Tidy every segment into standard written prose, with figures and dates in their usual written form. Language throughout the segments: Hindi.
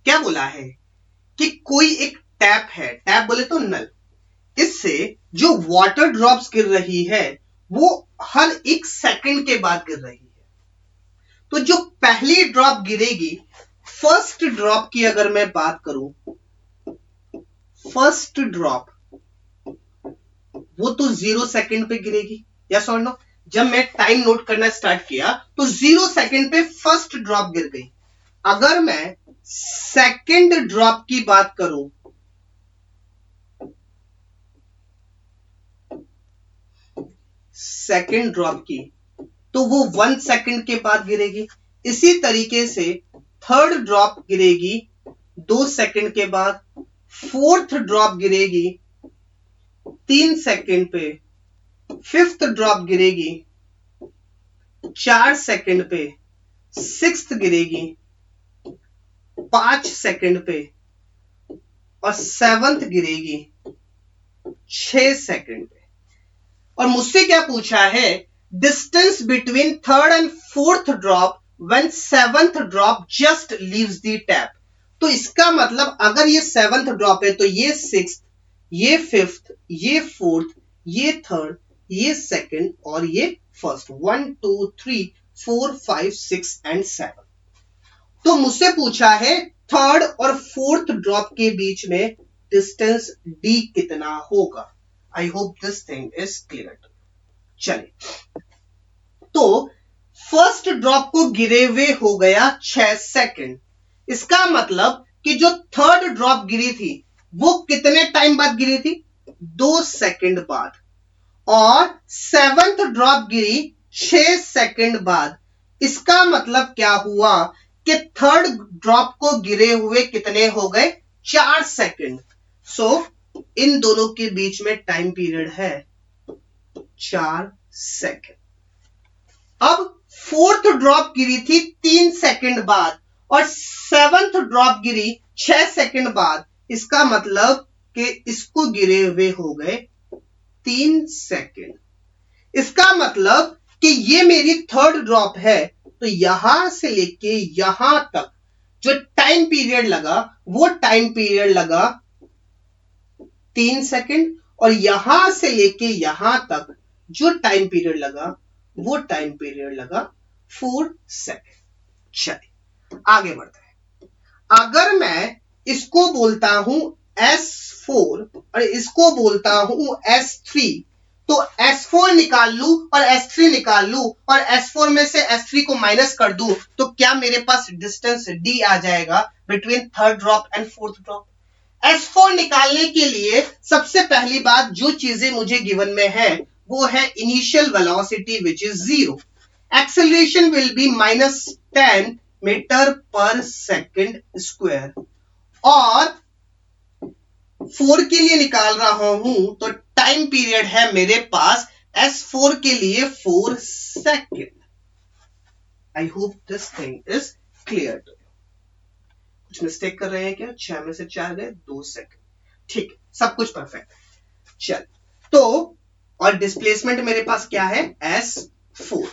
क्या बोला है कि कोई एक टैप है, टैप बोले तो नल, इससे जो वाटर ड्रॉप्स गिर रही है वो हर 1 सेकंड के बाद गिर रही है। तो जो पहली ड्रॉप गिरेगी, फर्स्ट ड्रॉप की अगर मैं बात करूं, फर्स्ट ड्रॉप वो तो 0 सेकंड पे गिरेगी, यस और नो। जब मैं टाइम नोट करना स्टार्ट किया तो 0 सेकंड पे फर्स्ट ड्रॉप गिर गई। अगर मैं सेकंड ड्रॉप की बात करूं, सेकंड ड्रॉप की, तो वो 1 सेकंड के बाद गिरेगी। इसी तरीके से थर्ड ड्रॉप गिरेगी 2 सेकंड के बाद, फोर्थ ड्रॉप गिरेगी 3 सेकंड पे, फिफ्थ ड्रॉप गिरेगी 4 सेकंड पे, सिक्स्थ गिरेगी 5 सेकंड पे, और सेवंथ गिरेगी 6 सेकंड पे। और मुझसे क्या पूछा है, distance between third and fourth drop when seventh drop just leaves the tap. तो इसका मतलब अगर ये सेवंथ ड्रॉप है तो ये सिक्स्थ, ये फिफ्थ, ये फोर्थ, ये थर्ड, ये सेकंड और ये फर्स्ट, 1 2 3 4 5 6 एंड 7। तो मुझसे पूछा है थर्ड और फोर्थ ड्रॉप के बीच में डिस्टेंस डी कितना होगा। आई hope this thing is clear. चलिए, तो फर्स्ट ड्रॉप को गिरे हुए हो गया 6 सेकंड। इसका मतलब कि जो थर्ड ड्रॉप गिरी थी वो कितने टाइम बाद गिरी थी, 2 सेकंड बाद, और सेवंथ ड्रॉप गिरी 6 सेकंड बाद। इसका मतलब क्या हुआ कि थर्ड ड्रॉप को गिरे हुए कितने हो गए, 4 सेकंड। सो इन दोनों के बीच में टाइम पीरियड है 4 सेकंड। अब फोर्थ ड्रॉप गिरी थी 3 सेकंड बाद और सेवंथ ड्रॉप गिरी 6 सेकंड बाद। इसका मतलब कि इसको गिरे हुए हो गए 3 सेकंड। इसका मतलब कि ये मेरी थर्ड ड्रॉप है, तो यहां से लेके यहां तक जो टाइम पीरियड लगा वो टाइम पीरियड लगा 3 सेकंड, और यहां से लेके यहां तक जो टाइम पीरियड लगा वो टाइम पीरियड लगा 4 सेकंड। चलिए आगे बढ़ते हैं। अगर मैं इसको बोलता हूं S4 और इसको बोलता हूं S3, तो S4 निकाल लू और S3 निकाल लू और S4 में से S3 को माइनस कर दूं तो क्या मेरे पास डिस्टेंस D आ जाएगा between third drop and fourth drop. S4 निकालने के लिए सबसे पहली बात जो चीजें मुझे गिवन में है वो है initial velocity which is 0, acceleration will be -10 meter पर सेकंड स्क्वायर, और 4 के लिए निकाल रहा हूं तो टाइम पीरियड है मेरे पास S4 के लिए 4 second. I hope this thing is clear to you. कुछ मिस्टेक कर रहे हैं क्या, 6 में से 4 गए, 2 सेकंड, ठीक, सब कुछ परफेक्ट। चल, तो और डिस्प्लेसमेंट मेरे पास क्या है, S4।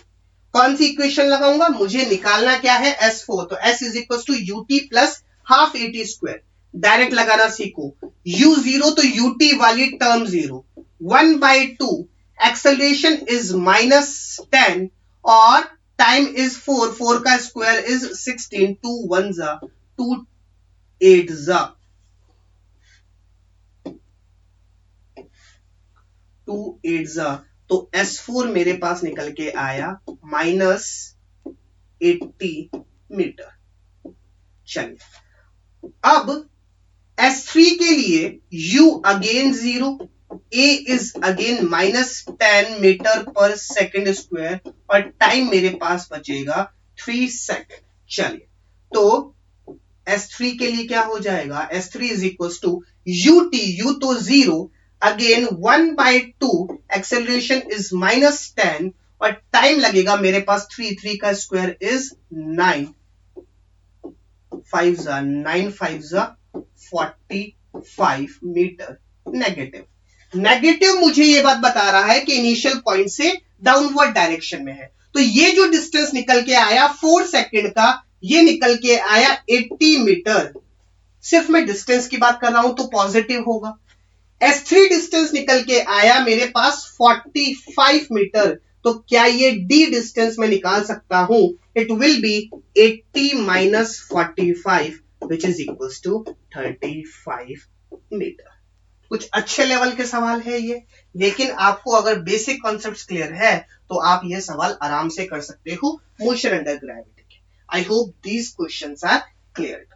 कौन सी इक्वेशन लगाऊंगा, मुझे निकालना क्या है, S4, तो S is equal to ut plus half AT square. Direct लगाना सीखो, u0 तो ut वाली टर्म 0, 1/2 एक्सेलरेशन इज -10 और टाइम इज 4, 4 का स्क्वायर इज 16, 2 1 जा 2 8 जा 2 8 जा, तो S4 मेरे पास निकल के आया -80 मीटर। चलिए, अब S3 के लिए U again 0, A is again -10 meter पर सेकंड स्क्वायर और टाइम मेरे पास बचेगा 3 सेकंड। चलिए, तो S3 के लिए क्या हो जाएगा, S3 is equal to UT, U तो 0, अगेन 1/2 एक्सेलरेशन इज -10 और टाइम लगेगा मेरे पास 3 का स्क्वायर इज 9, 5 जा 9 5 जा 45 मीटर। नेगेटिव मुझे ये बात बता रहा है कि इनिशियल पॉइंट से डाउनवर्ड डायरेक्शन में है। तो ये जो डिस्टेंस निकल के आया 4 सेकंड का, ये निकल के आया 80 मीटर। सिर्फ मैं डिस्टेंस की बात कर रहा हूं तो पॉजिटिव होगा। S3 डिस्टेंस निकल के आया मेरे पास 45 मीटर, तो क्या ये D डिस्टेंस में निकाल सकता हूं? It will be 80 minus 45 which is equals to 35 meter. कुछ अच्छे लेवल के सवाल है ये, लेकिन आपको अगर बेसिक कॉन्सेप्ट्स क्लियर है तो आप ये सवाल आराम से कर सकते हो मोशन अंडर ग्रेविटी के। I hope these questions are clear.